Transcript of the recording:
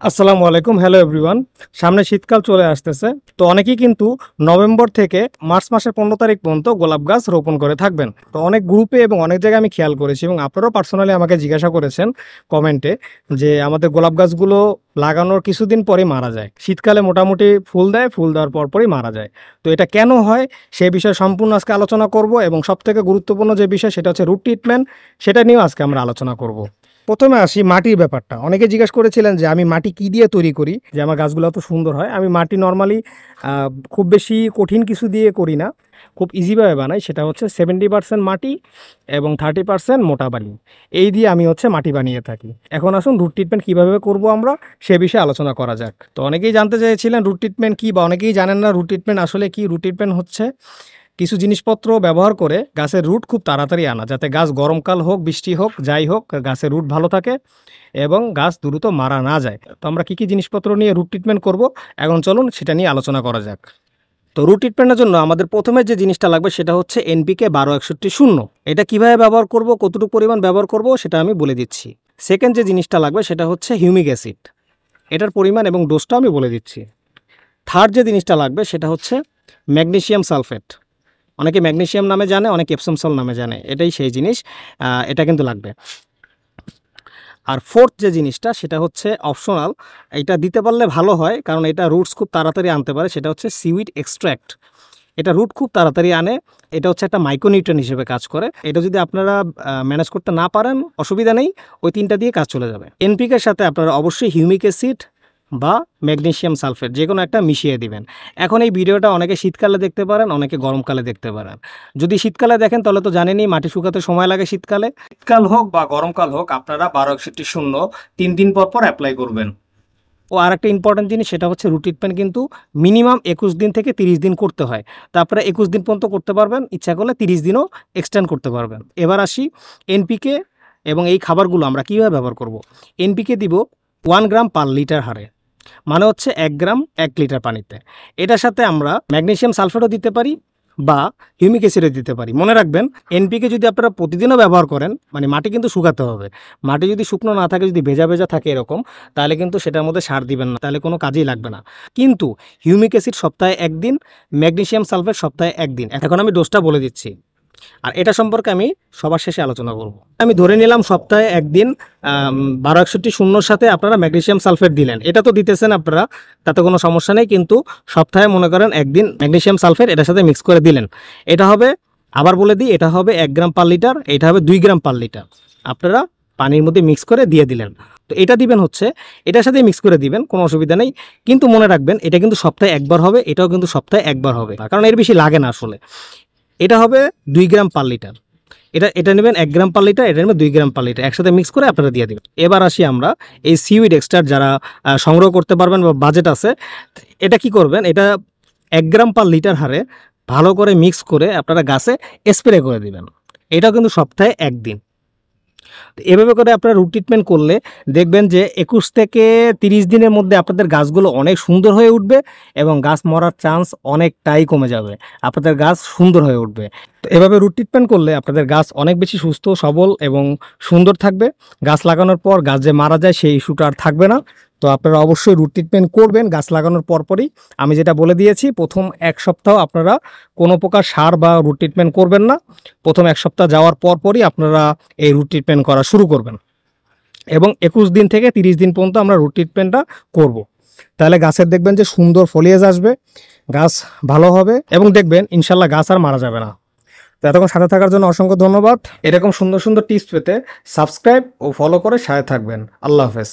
আসসালামু আলাইকুম, hello everyone. সামনে শীতকাল চলে আসতেছে, তো অনেকেই কিন্তু নভেম্বর থেকে মার্চ মাসের 15 তারিখ পর্যন্ত গোলাপ গাছ রোপণ করে থাকবেন। তো অনেক গ্রুপে এবং অনেক জায়গায় আমি খেয়াল করেছি এবং আপনারাও পার্সোনালি আমাকে জিজ্ঞাসা করেছেন কমেন্টে যে আমাদের গোলাপ গাছগুলো লাগানোর কিছুদিন পরেই মারা যায়। শীতকালে মোটামুটি ফুল দেয়, ফুল দেওয়ার পরপরই মারা যায়। তো এটা কেন হয় সেই বিষয়ে সম্পূর্ণ আজকে আলোচনা করব এবং সবথেকে গুরুত্বপূর্ণ যে বিষয় সেটা হচ্ছে রুট ট্রিটমেন্ট, সেটা নিয়েও আজকে আমরা আলোচনা করব। প্রথমে আসি মাটির ব্যাপারটা। অনেকে জিজ্ঞেস করেছিলেন যে আমি মাটি কি দিয়ে তৈরি করি যে আমার গাছগুলো এত সুন্দর হয়। আমি মাটি নর্মালি খুব বেশি কঠিন কিছু দিয়ে করি না, খুব ইজিভাবে বানাই। সেটা হচ্ছে 70% মাটি এবং 30% মোটা বালি, এই দিয়ে আমি মাটি বানিয়ে থাকি। এখন আসুন রুট ট্রিটমেন্ট কীভাবে করব আমরা সে বিষয়ে আলোচনা করা যাক। তো অনেকেই জানতে চেয়েছিলেন রুট ট্রিটমেন্ট কী, বা অনেকেই জানেন না রুট ট্রিটমেন্ট আসলে কি। রুট ট্রিটমেন্ট হচ্ছে কিছু জিনিসপত্র ব্যবহার করে গাছের রুট খুব তাড়াতাড়ি আনা, যাতে গাছ গরমকাল হোক বৃষ্টি হোক যাই হোক গাছের রুট ভালো থাকে এবং গাছ দ্রুত মারা না যায়। তো আমরা কী কী জিনিসপত্র নিয়ে রুট ট্রিটমেন্ট করব, এখন চলুন সেটা নিয়ে আলোচনা করা যাক। তো রুট ট্রিটমেন্টের জন্য আমাদের প্রথমে যে জিনিসটা লাগবে সেটা হচ্ছে এনপিকে 1261 0। এটা কিভাবে ব্যবহার করব, কতটুকু পরিমাণ ব্যবহার করব সেটা আমি বলে দিচ্ছি। সেকেন্ড যে জিনিসটা লাগবে সেটা হচ্ছে হিউমিক অ্যাসিড, এটার পরিমাণ এবং ডোজটা আমি বলে দিচ্ছি। থার্ড যে জিনিসটা লাগবে সেটা হচ্ছে ম্যাগনেসিয়াম সালফেট, অনেকে ম্যাগনেসিয়াম নামে জানে, অনেকে এপসম সল নামে জানে, এটাই সেই জিনিস, এটা কিন্তু লাগবে। আর ফোর্থ যে জিনিসটা সেটা হচ্ছে অপশনাল, এটা দিতে পারলে ভালো হয় কারণ এটা রুটস খুব তাড়াতাড়ি আনতে পারে, সেটা হচ্ছে সিউইড এক্সট্র্যাক্ট। এটা রুট খুব তাড়াতাড়ি আনে, এটা হচ্ছে একটা মাইক্রোনিউট্রিয়েন্ট হিসেবে কাজ করে। এটা যদি আপনারা ম্যানেজ করতে না পারেন অসুবিধা নেই, ওই তিনটা দিয়ে কাজ চলে যাবে। এনপিকের সাথে আপনারা অবশ্যই হিউমিক অ্যাসিড বা ম্যাগনেসিয়াম সালফেট যে কোনো একটা মিশিয়ে দিবেন। এখন এই ভিডিওটা অনেকে শীতকালে দেখতে পারেন, অনেকে গরমকালে দেখতে পারেন। যদি শীতকালে দেখেন তাহলে তো জানেনই মাটি শুকাতে সময় লাগে শীতকালে। শীতকাল হোক বা গরমকাল হোক আপনারা 1261 0 3 দিন পর পর অ্যাপ্লাই করবেন। ও আর একটা ইম্পর্টেন্ট জিনিস সেটা হচ্ছে রুট ট্রিটমেন্ট কিন্তু মিনিমাম 21 দিন থেকে 30 দিন করতে হয়। তো আপনারা 21 দিন পর্যন্ত করতে পারবেন, ইচ্ছা করলে 30 দিনও এক্সটেন্ড করতে পারবেন। এবার আসি এনপিকে এবং এই খাবারগুলো আমরা কীভাবে ব্যবহার করব। এনপিকে দিব 1 গ্রাম পার লিটার হারে, মানে হচ্ছে 1 গ্রাম 1 লিটার পানিতে। এটার সাথে আমরা ম্যাগনেসিয়াম সালফেটও দিতে পারি বা হিউমিক অ্যাসিডও দিতে পারি। মনে রাখবেন এনপিকে যদি আপনারা প্রতিদিনও ব্যবহার করেন, মানে মাটি কিন্তু শুকাতে হবে, মাটি যদি শুকনো না থাকে, যদি ভেজা ভেজা থাকে এরকম, তাহলে কিন্তু সেটার মধ্যে সার দিবেন না, তাহলে কোনো কাজেই লাগবে না। কিন্তু হিউমিক অ্যাসিড সপ্তাহে 1 দিন, ম্যাগনেসিয়াম সালফেট সপ্তাহে 1 দিন। এখন আমি ডোজটা বলে দিচ্ছি, আর এটা সম্পর্কে আমি সবার শেষে আলোচনা করব। আমি ধরে নিলাম সপ্তাহে 1 দিন 1261 0 সাথে আপনারা ম্যাগনেসিয়াম সালফেট দিলেন, এটা তো দিতেছেন আপনারা, তাতে কোনো সমস্যা নেই। কিন্তু সপ্তাহে মনে করেন 1 দিন ম্যাগনেসিয়াম সালফেট এটার সাথে মিক্স করে দিলেন। এটা হবে, আবার বলে দিই, এটা হবে 1 গ্রাম পার লিটার, এটা হবে 2 গ্রাম পার লিটার। আপনারা পানির মধ্যে মিক্স করে দিয়ে দিলেন। তো এটা দিবেন হচ্ছে এটার সাথে মিক্স করে দিবেন, কোনো অসুবিধা নেই। কিন্তু মনে রাখবেন এটা কিন্তু সপ্তাহে একবার হবে, এটাও কিন্তু সপ্তাহে একবার হবে, কারণ এর বেশি লাগে না আসলে। এটা হবে 2 গ্রাম পার লিটার, এটা নেবেন 1 গ্রাম পার লিটার, এটা নেবেন 2 গ্রাম পার লিটার, একসাথে মিক্স করে আপনারা দিয়ে দেবেন। এবার আসি আমরা এই সিউইড এক্সট্রাক্ট যারা সংগ্রহ করতে পারবেন বা বাজেট আছে, এটা কি করবেন, এটা 1 গ্রাম পার লিটার হারে ভালো করে মিক্স করে আপনারা গাছে স্প্রে করে দিবেন। এটাও কিন্তু সপ্তাহে 1 দিন। এভাবে করে আপনারা রুট ট্রিটমেন্ট করলে দেখবেন যে 21 থেকে 30 দিনের মধ্যে আপনাদের গাছগুলো অনেক সুন্দর হয়ে উঠবে এবং গাছ মরার চান্স অনেকটাই কমে যাবে, আপনাদের গাছ সুন্দর হয়ে উঠবে। তো এভাবে রুট ট্রিটমেন্ট করলে আপনাদের গাছ অনেক বেশি সুস্থ সবল এবং সুন্দর থাকবে। গাছ লাগানোর পর গাছ যে মারা যায় সেই ইস্যুটা আর থাকবে না। তো আপনারা অবশ্যই রুট ট্রিটমেন্ট করবেন গাছ লাগানোর পরপরই। আমি যেটা বলে দিয়েছি, প্রথম 1 সপ্তাহ আপনারা কোনো প্রকার সার বা রুট ট্রিটমেন্ট করবেন না। প্রথম 1 সপ্তাহ যাওয়ার পরপরই আপনারা এই রুট ট্রিটমেন্ট করা শুরু করবেন এবং 21 দিন থেকে 30 দিন পর্যন্ত আমরা রুট ট্রিটমেন্টটা করব। তাহলে গাছের দেখবেন যে সুন্দর ফলিয়েজ আসবে, গাছ ভালো হবে এবং দেখবেন ইনশাল্লাহ গাছ আর মারা যাবে না। তো এতক্ষণ সাথে থাকার জন্য অসংখ্য ধন্যবাদ। এরকম সুন্দর সুন্দর টিপস পেতে সাবস্ক্রাইব ও ফলো করে সাথে থাকবেন। আল্লাহ হাফেজ।